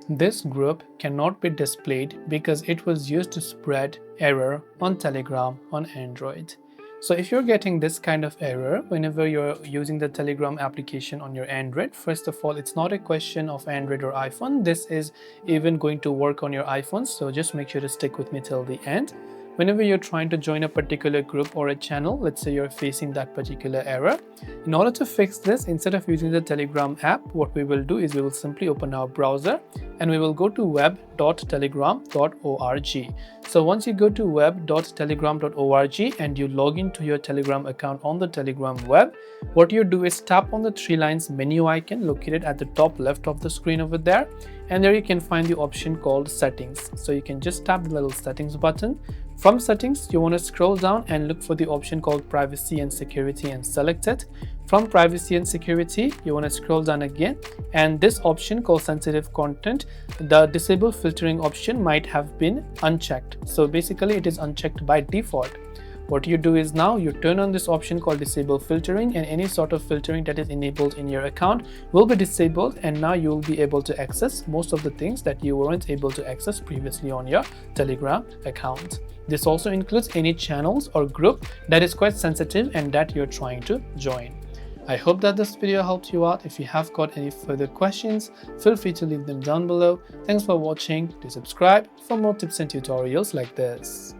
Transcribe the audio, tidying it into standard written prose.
This group cannot be displayed because it was used to spread error on Telegram on Android. So if you're getting this kind of error whenever you're using the Telegram application on your Android, first of all, it's not a question of Android or iPhone. This is even going to work on your iPhone. So just make sure to stick with me till the end. Whenever you're trying to join a particular group or a channel, let's say you're facing that particular error, in order to fix this, instead of using the Telegram app, what we will do is we will simply open our browser and we will go to web.telegram.org. So once you go to web.telegram.org and you log into your Telegram account on the Telegram web, what you do is tap on the three lines menu icon located at the top left of the screen over there, and there you can find the option called settings. So you can just tap the little settings button. From settings, you want to scroll down and look for the option called privacy and security and select it. From privacy and security, you want to scroll down again, and this option called sensitive content, the disable filtering option might have been unchecked. So basically it is unchecked by default. What you do is now you turn on this option called disable filtering, and any sort of filtering that is enabled in your account will be disabled, and now you will be able to access most of the things that you weren't able to access previously on your Telegram account. This also includes any channels or group that is quite sensitive and that you're trying to join. I hope that this video helped you out. If you have got any further questions, feel free to leave them down below. Thanks for watching. Do subscribe for more tips and tutorials like this.